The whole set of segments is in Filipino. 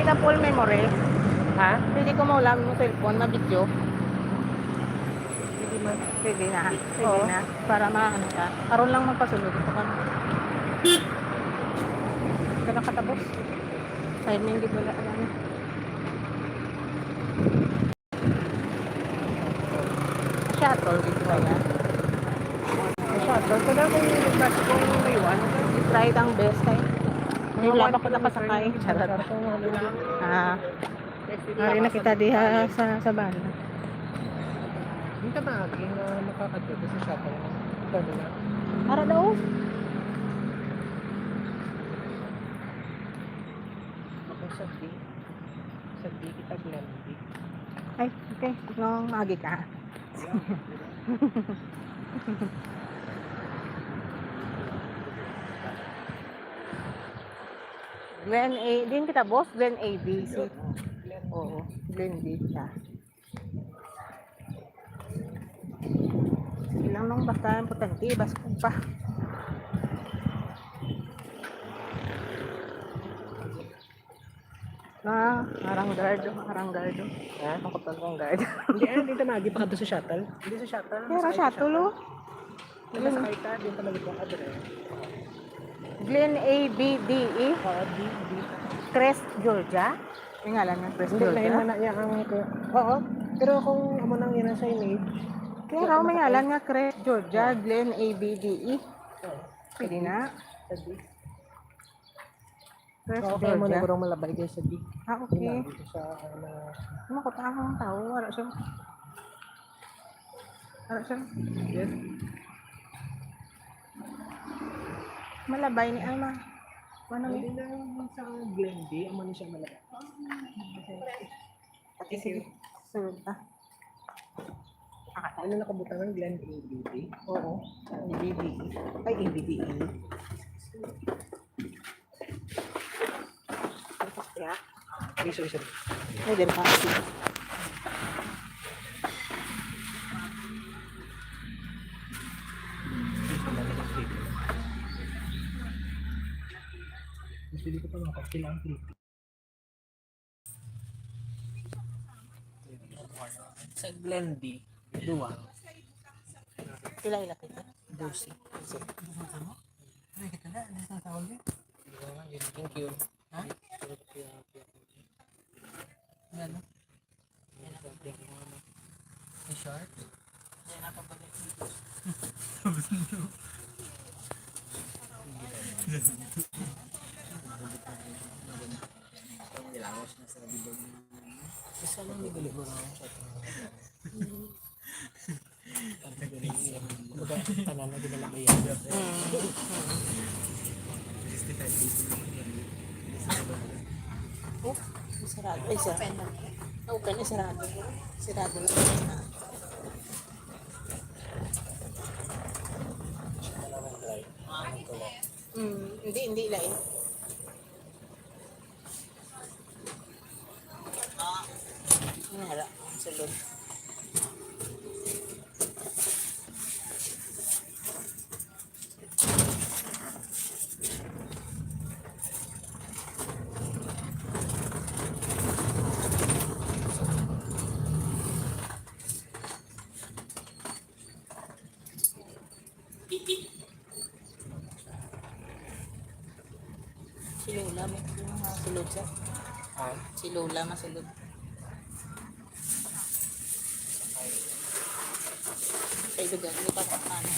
ka full memory. Ha? Pwede ko maulam mo cellphone, mabidyo. Hindi man. Pwede na. Pwede Oo. na. Para maano ka. Karoon lang magpasunod. Ito ka. Ito na katapos. Side na hindi wala. Alam. Shuttle dito ba yan? Shuttle. Kaya kung bus kong mayuan, ride ang best eh. Wala pa ko nakasakay. Charot. Hari na kita diha sa banda. Hindi ka maaging makakadito sa shuttle. Ito na. Para daw. Ako sa D. Sa D kita Glendy. Ay, okay. Nung agi ka. Glen A, din kita boss, Glen A, B, C. Oo, Glen B siya. Ilang nung basta ang potente, basta kung pa. Harang guard. Ha? Makapal kong guard. Hindi ka maagi pa ka doon sa shuttle. Hindi sa shuttle. Pero shuttle, oh. Kung masakay ka, din ka malit ang address. Glen A, B, D, E. D. Crest, Georgia. Yung ngalan ng Crest, Hindi, Georgia. na niya ang... Oo. Pero kung amo nang yan sa image, Kaya raw may ngalan nga Crest, Georgia. Glen A, B, D, E. Pwede na. sa D. Crest, Okay mo na Georgia. kurang malabay kayo sa D. Okay. Dito sa Makot akong tao. Wala siya. Yes. Malabay ni Alma. Ano Hindi ni? na sa Glendy, amo ni siya malabay. Pati sige. Sunod pa. Ano nakabutan ng Glen ABD? Oo. ABD. Ay, ABD. Yeah. Sorry. May din pa. Hindi ko pa makakailangan Pilipino. Sa Glendy, duwa. Pila ilapit ka? Dosi. Thank you. Ha? Ano? May short? Isa lang nabili mo na ako. Kumbaga, tanan na dinala ba yan? Oh, sarado. Ay, sarado. Open na sarado. Sarado na. Hindi lain. Ano hala? Salud. Si Lola, masulod siya. Si Lola, masulod. Kaya dugan, hindi pa paano.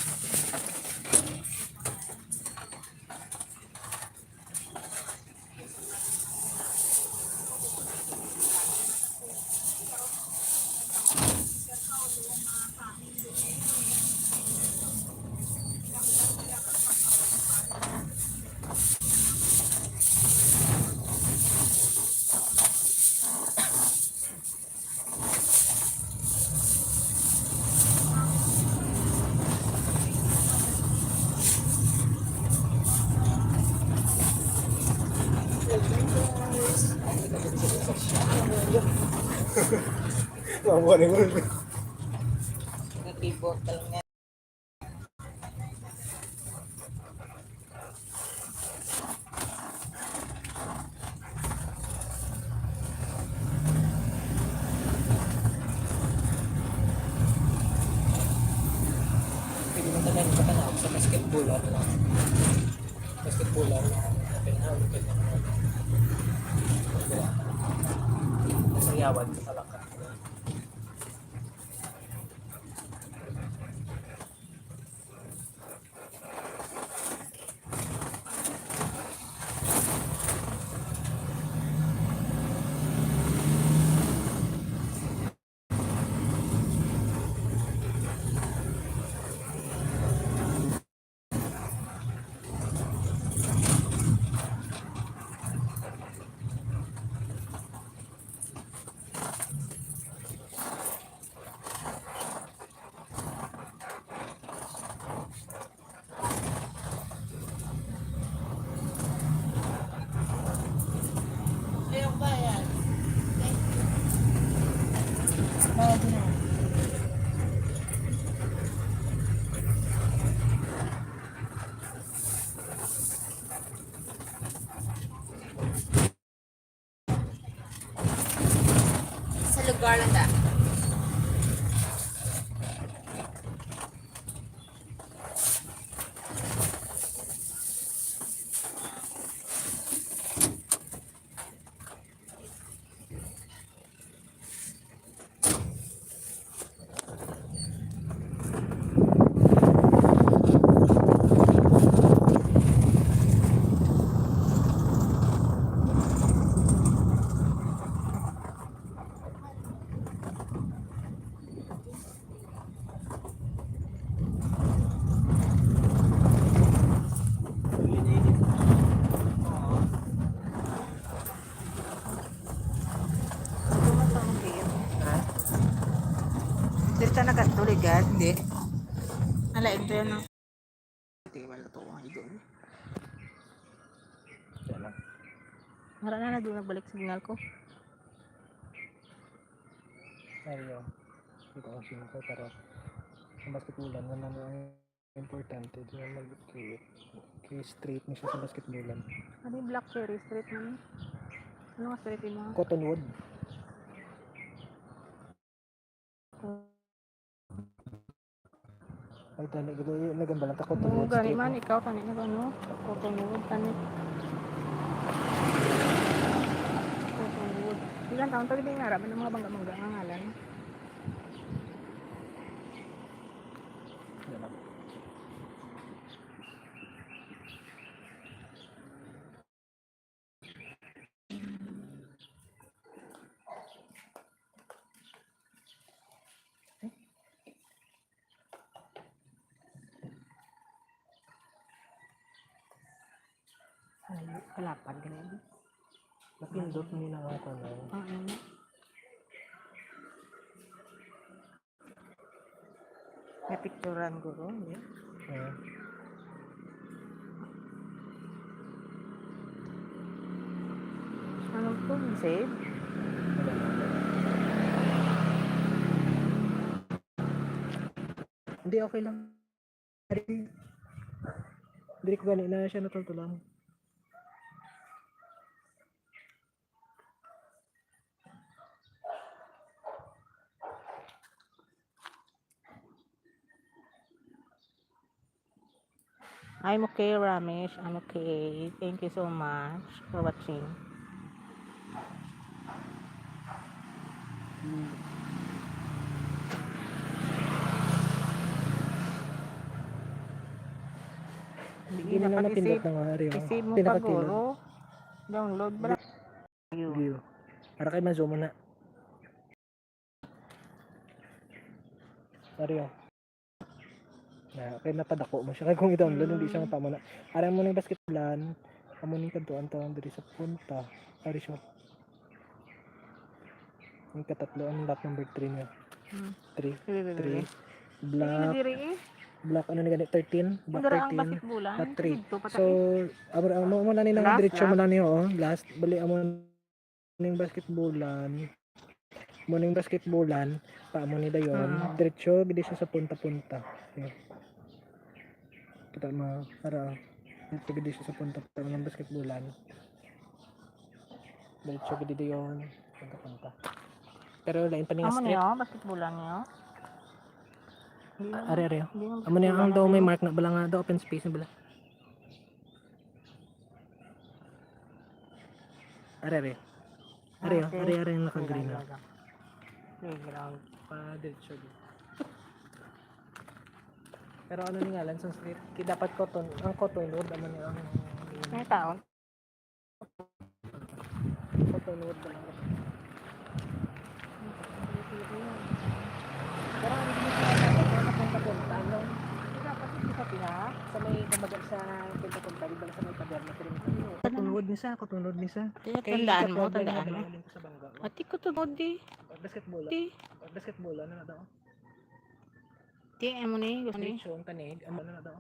Mabuhay mo. Nag-keyboard ka lang yan. sa basketball ano lang. Basketball lang. Open na. Sayawan sa talaga. Sa lugar lang da. Dito na katuligan, hindi. Ala, ito yun ang... Hindi man ito ang doon. Yan lang. Mara na doon nagbalik signal ko. Ayun. Hindi ko kung sino ko pero sa basketballan naman ang importante. Di naman kay straight niya siya sa basketballan. Ano yung Black Cherry Street naman? Ano nga street yun mga? Cottonwood. Ay, tani, nagamba lang ta Oo, Cottonwood gani Street. man, ikaw tani na ano? Cottonwood, tani. Cottonwood. Ilan taon tagi din naraman ng mga bangga-bangga nga ngalan. Yan lang. Ay, kalapad ganyan. Napindot mo na ako na. Ano? May picturean ko ro, yeah. Ano to? Save? Hindi, okay lang. Hindi ko gani na siya natutulang. I'm okay, Ramesh. I'm okay. Thank you so much for watching. Hindi na lang napindot ng Mario. I-save mo pa guro. Download ba lang? View. Para kay ma-zoom mo na. Mario. Na, kaya napadako mo siya. Kaya kung i-download, hindi siya mapamo na. Aram mo ng basketballan. Amo ni kantuan tawang diri sa punta. Ari siya. Yung katatlo, ang lot number 3 niya. 3. Black. Black ano ni ganit 13. Black 13. Black 3. So, amo na ni nang diretso mo na niyo. Last. Bali amo ning basketballan. Mo ning basketballan. Paamo ni dayon. Diretso, gidi siya sa punta-punta. Okay. Kita mo. Para. Dito gidi siya sa punta-punta ng basketballan. Diretso gidi dayon. Punta-punta. Pero lain pa ning Amo street. niyo, basketballan niyo. Are. Amo ni ang daw may mark na bala nga daw open space na bala. Are. Are yung naka-green na. Playground. Pa-diretso din. Pero ano ni ngalan sa street? Dapat cotton. Ang cotton road naman ni ang May taon. cotton road ba lang. Pero ang hindi siya napunta-punta, no? Dapat hindi sa pina. Sa may kumbaga sa punta-punta, di ba sa may pader na Cotton road ni sa. Tandaan mo. Sa bangga. Ati ko tunod di. Basketball, ano na daw? Ti, mo ni. Gusto ni. Street show, tanig, ano na daw?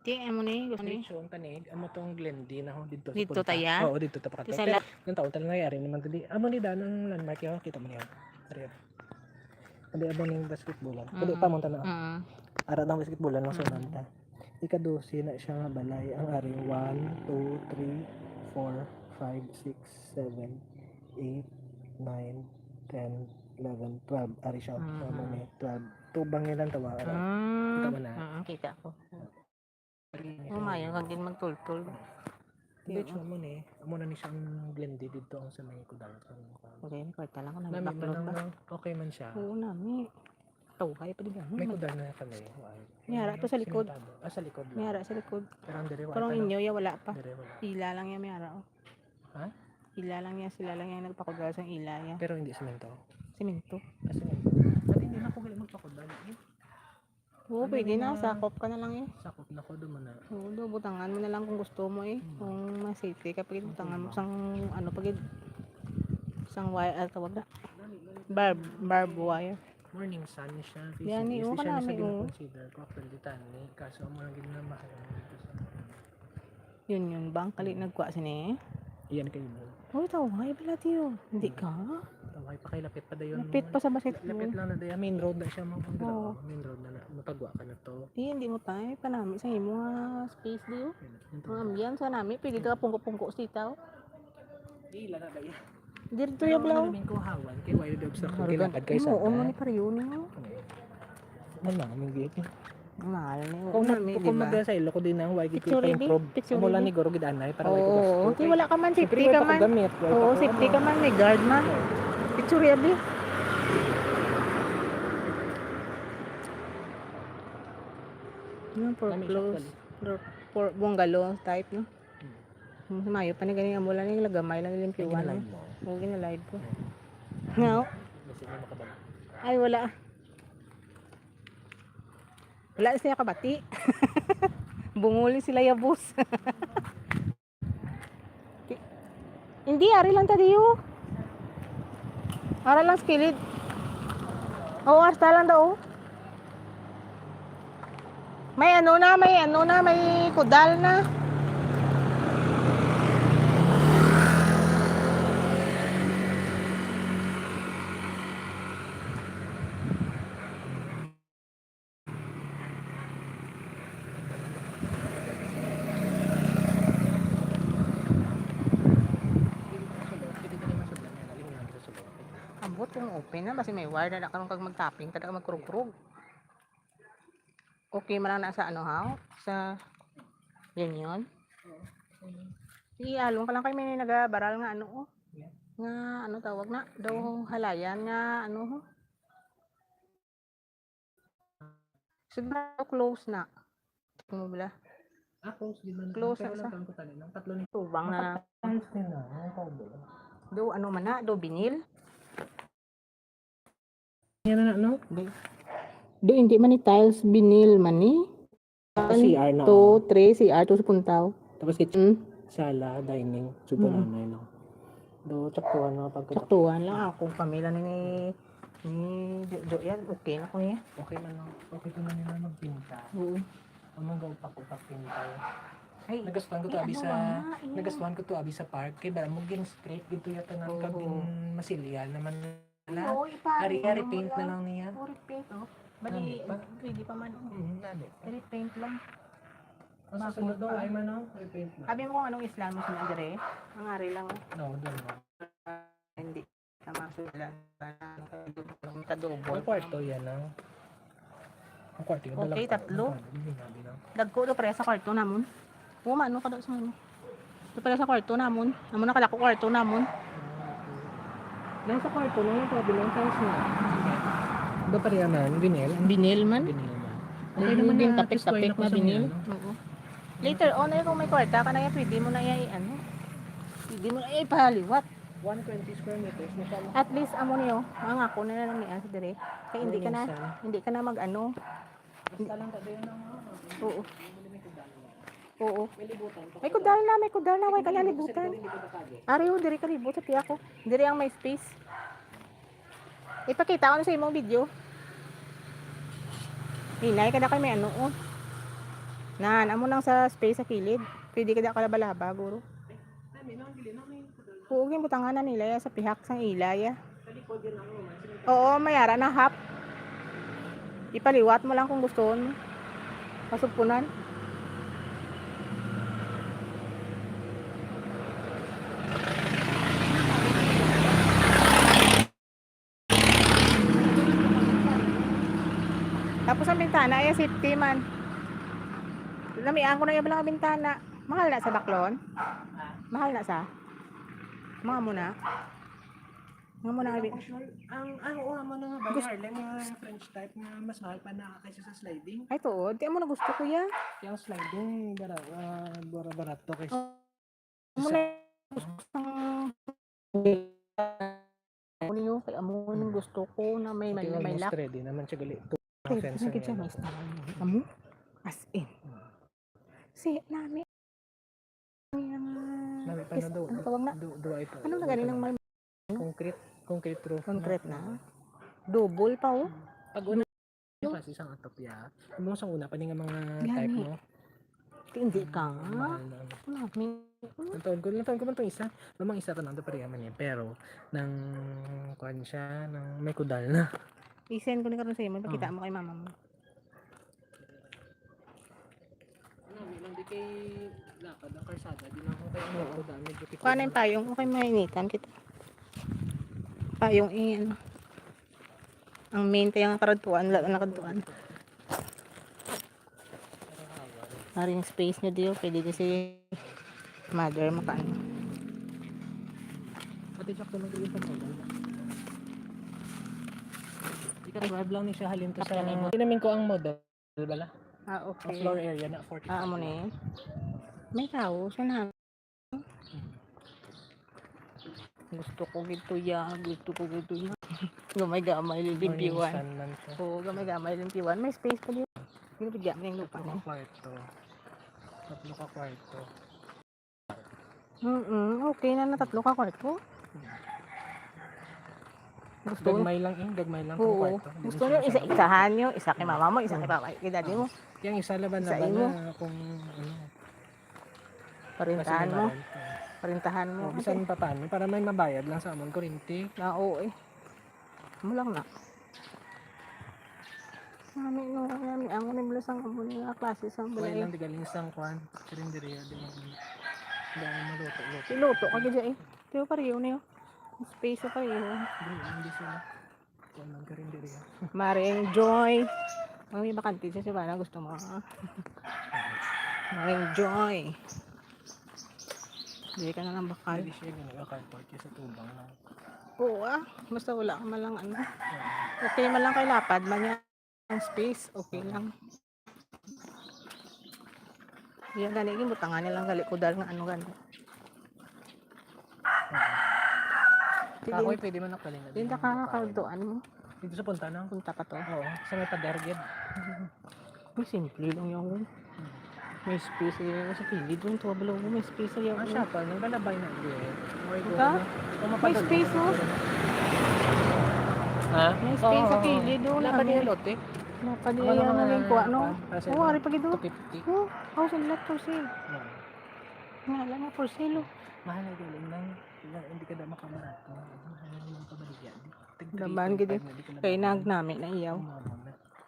Ti, mo ni. Gusto ni. Street show, tanig, amo tong Glendy na ho dito. Dito taya? Oo, dito tapakat. Sa Pero yung taon talaga nangyari naman tadi. Amo ni dan ang landmark yo, kita mo niya. Ari. Adi abang ning basketballan. Pwede pa mo na. Ara daw basketballan lang sa nanta. Ika-12 na siya nga balay. Ang ari 1 2 3 4 5 6 7 8 9 10 11 12 ari siya. Amo ni 12. Tubang nilang tawa. Kita mo na. Kita ko. Umayo kag din magtultol. Bitch mo ni. Amo na ni siyang Glendy dito ang sa may kudal. Okay, kwarta lang ko Nami nag-backload pa. okay man siya. Oo, nami. Tawhay pa din yan. May kudal na kami. May hara to sa likod. Sa likod May lang. hara sa likod. Pero ang dire Pero ang inyo, ya wala pa. Dire wala. Ila lang yan, may hara. Oh. Ha? Ila lang yan, sila lang yan nagpakudal sa ila yan. Pero hindi semento. Simento. Semento. At hindi na ko gali magpakudal. Oo, pwede na. Sakop ka na lang eh. Sakop na ko duman na. Oo, do, butangan mo na lang kung gusto mo eh. Kung masafety ka, pagid butangan mo sang, ano, pagid, sang wire, tawag na. Barb wire. Morning sun siya. Yan ni, oo, kanami, oo. Consider ko actually tani. Kaso mo lang gid na makakita dito sa. Yun, bang kali nagkuha sini eh. Iyan kayo mo. Oh, tawhay pala tiyo. Hindi ka? Taway pa kay lapit pa dayon. Lapit pa sa basketball. Lapit lang na dayon. Main road na siya mo. Oo. Main road na mapagwa ka na to. Hindi mo tayo. Panami sa imo nga space diyo. Ang ambiyan sa nami. Pwede ka pungko-pungko sitaw. Ila na dayon. Dito yung blaw. Namin ko hawan kay wild dogs na kung kilapad kay sa. Oo, ni pariyo ni mo. Ano namin gid. Mahal ni. Kung magda sa ilo ko din ang why gid Picture pa ready? improve. Picture Mula ready? ni Goro gid anay para why ko Oo, gasto. di wala ka man. Safety ka man. Oo, safety ka man. May guard man. Picture ready? Yung for close. For bungalow type, no? Mayo pa ni ganing ambulan yung lagamay lang yung limpiwan. Oo, ginalive ko. Ngaw? Ay, wala. Wala siya kabati. Bunguli sila yabos. Hindi, ari lang tadiyo. Ara lang skilid. Oo, hasta lang daw. May kudal na. Ambot kung open na, basi may wire na karon kag mag-tapping, tada ka magkurug-kurug. Okay man lang na sa ano ha? Sa ganyan. Along ka lang kay may nagabaral nga ano oh. Nga ano tawag na? Daw halayan nga ano ho. Siguro close na. Ano bala? Close din man. Close na sa. Tatlo ni Tubang na. tiles din na. Do ano man na? Do binil? Yan na no? Do hindi man ni tiles binil man ni. CR na. 2, 3, CR 2 sa puntaw. Tapos kitchen, sala, dining, super nanay no. Do taktuan na pagka. Saktuhan lang akong pamilya ni do yan okay na ko niya. Okay man no. Okay ko man nila magpinta. Oo. Among gaupak-upak pinta. Ay, Nagastuhan ko to abi sa nagastuhan ko to abi sa park kay ba mo gin straight dito yata na kag din masilya naman na. Ari-ari paint na lang niya. Repaint oh. Bali, hindi pa man. Nani. Repaint lang. Ang susunod daw ay man no, repaint na. Sabi mo kung anong Islam mo sa dire? Ang ari lang. No, doon. Hindi tama sila. May Kadobol. kwarto yan no. Ang kwarto yung Okay, tatlo. Dagko do pare sa kwarto namon. Ano ka daw sa ano? Do pare sa kwarto namon. Amo na kadako kwarto namon. Lang sa kwarto na yung kabilang size na. Ba pareha man, binil? Binil man. Binil naman. Okay naman din tapik-tapik na binil. Oo. Later on ay kung may kwarta ka na yan, pwede mo na yan ano. Pwede mo na yan ipahaliwat. 120 square meters na siya. At least amo niyo, mga ako na lang niya sa dire. Kaya hindi ka na mag-ano. Basta lang tayo ng Oo. Oo. May kudal na, way kaya libutan. Ari ho, diri ka libot sa tiya ko. Diri ang may space. Ipakita ko na sa imong video. Hinay kada kay may ano oh. Nan, amo lang sa space sa kilid. Pwede ka da kalaba-laba, guro. Huwag yung butanganan nila ya, sa pihak sang ilay ya. Oo, mayara na hap. Ipaliwat mo lang kung gusto mo. Pasupunan. Tapos ang bintana ay safety man. Lamian ko na yung mga bintana. Mahal na sa baklon? Mahal na sa? Mga muna. Mga muna kami. Mo na nga bayar lang yung French type na mas mahal pa na kaysa sa sliding. Ay to, di mo na gusto ko ya. Yung sliding, barato kaysa Amo na gusto niyo kay amo nang gusto ko na may lock. ready naman siya gali. Okay, nakikita siya may style. Amo? As in. Si nami. Nabi pa na daw. Ano tawag na? Duwa ito. Ano na ganin ng may Concrete roof. concrete na? Double pa oh. Pag una kasi isang atopya. Yung mga una pa nga mga type Gani. mo. Hindi ka. Mahal na. Nantaon ko man itong isa. Mamang isa to nang parehaman niya. Pero, nang kuhan siya, nang may kudal na. I-send ko ni karon sa imo, pakita mo kay mama mo. Hindi kay lakad ang karsada. Di lang ako kayo ako dami. Paano yung payong? Okay, mainitan kita. Payong ano. Ang main tayong nakaradtuan, nakaradtuan. Hari yung space niya diyo, pwede din si mother makaano. Pati siya ko mag-iwan pa mo. Ika-drive lang ni siya halin to sa... Tinamin ko ang model, bala? Ah, Ang okay. floor area na 40. Amo na yun. May tao, siya na. Gusto ko gito ya, Gamay-gamay limpiwan. Oo, gamay-gamay limpiwan. May space pa diyo. Ginabigyan mo yung lupa na. Tatlo ka kwarto. Okay na tatlo ka kwarto. Gusto Gagmay lang kung Oo. kwarto. Gusto nyo isa-isahan nyo. Isa kay mama mo, isa kay papa. Kay daddy mo. Yung isa laban Sa imo. na kung ano. Parintahan mo. Parintahan mo. Bisan pa paano, para may mabayad lang sa amon kurinti. Oo eh. Mo lang na. Nami ang unibulas ang amo nga klase sa Wala balay. lang tigaling isang kwan. Karinderiya di mo. Dahil maluto. Piloto ka gid eh. Tiyo pariyo niyo. Space pa rin. Hindi sila. Kwan man karinderiya. Maring Joy. Ang may bakante siya na gusto mo. Maring Joy. Hindi ka na lang bakal. Hindi siya ginag-carport sa tubang lang. Oo ah. Basta wala ka man lang ano. Okay man lang kay lapad man yan. Ang space. Okay lang. Yan gani yung butangan nilang gali kudal nga ano gani. Kakoy pwede man nakaling. Hindi ka kakaldoan mo. Dito sa punta na. Punta ka to. Oo. Sa may padergid. May simple lang yung may space sa kilid yung tuwabalo mo. May space yung Siya pa. Nang balabay na. Ika? May space mo. Ha? May space sa kilid doon. Laban niya lote. Napadiya na rin ko. Ano? Oo, ari pag ito. 250. Oo, house and lot for sale. Nga lang for sale. Mahal na galing nang hindi ka na makamarato. Mahal na yung kabaligyan. Laban gidi. Kaya nagnami na iyaw.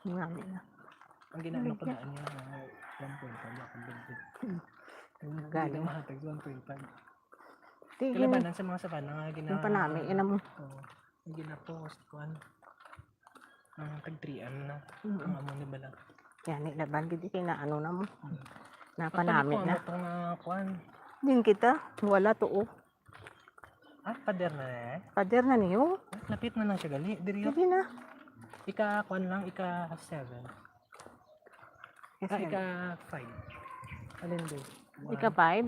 Nagnami na. Ang ginano ko daan niya na 1.5 lakang bilbil. Galing. Mahatag 1.5. Tigil. Kalabanan sa mga sabana nga Yung panami. Yan mo. Oo. Ang ginapost ko. Tag 3 na. Mm. Ang amo ni bala. Yan, laban gid kay na ano na mo. Hmm. Napanami na. Ito nga kuan. Din kita, wala tuo. Pader na eh. Pader na niyo. Lapit na lang siya gali. Diri Sige na. ika kuan lang, ika 7. Ika 5. Alin do? Ika 5.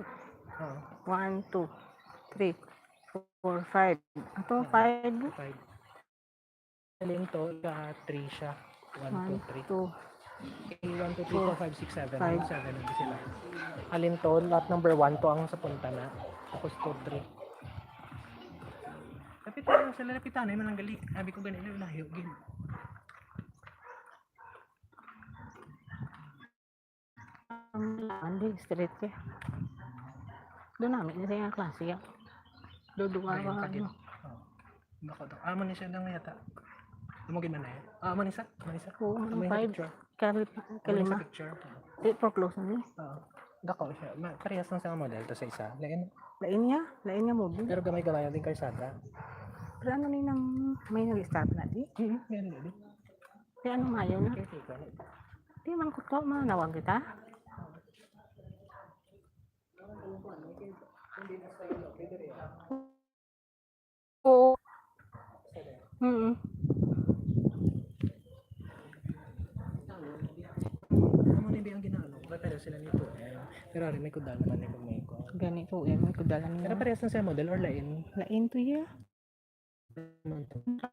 Oo. 1, 2, 3, 4, 5. Ito, 5. 5. Alin to, ika 3 siya. 1, 2, 3. 1, 2, 3, 4, 5, 6, 7. 7 hindi sila. Alin to, lot number 1 to ang sa punta na. Tapos 2, 3. Lapitan lang sila, lapitan na yung mananggali. Sabi ko ganito, layo, gin. Andi, straight ka. Doon namin na siya klase yan. Duduwa ka. Ano. Bako to. Mani siya lang yata. Tumugin man na yan. Manisa. Manisa. Oo, May 5. picture. Kalima. Manisa picture. Di, for close na niya. Dako siya. Parehas lang sa model to sa isa. Lain niya mo. Pero gamay-gamay din karsada. Pero ano ni nang may nag-start na di? Meron din. Kaya ano mayo na? Di man ko to, manawag kita. Oo. Ano ni ang ginano? Pero sila nito pero rin may kudal naman ni may ko. Gani ko may kudalan Pero niya. parehas lang sa model or lain. Lain to ya.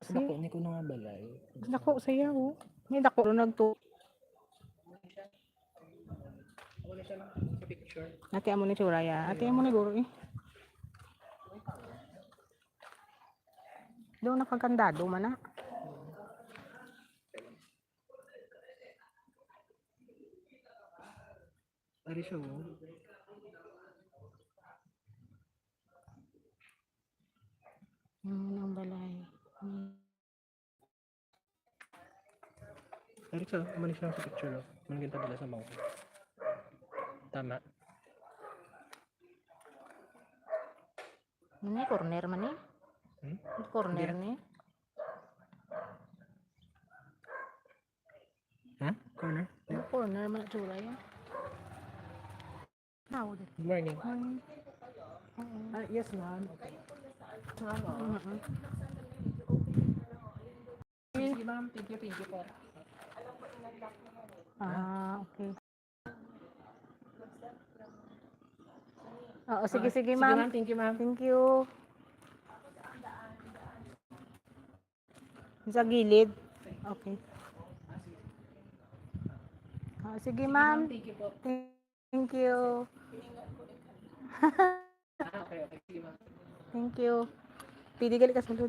Kasi Dako ni ko nga balay. dako saya oh. May dako ro nagto. Wala siya lang sa picture. Ate amo ni Churaya. Ate amo ni guro eh. Doon nakagandado man na. Ari siya mo. Ang balay. Ari siya, manis lang sa picture. Managin tabala sa mouth. Tama. Ini corner man eh. Corner ni. Corner. Corner man Churaya. Tawag. Good morning. Yes, ma'am. Okay. Sige, ma'am. Thank you po. Okay. Oo, sige, ma'am. Thank you, ma'am. Thank you. Sa gilid. Okay. Sige, ma'am. Thank you po. Thank you. Okay. Sige, ma'am. Thank you. Pili gali ka sulod.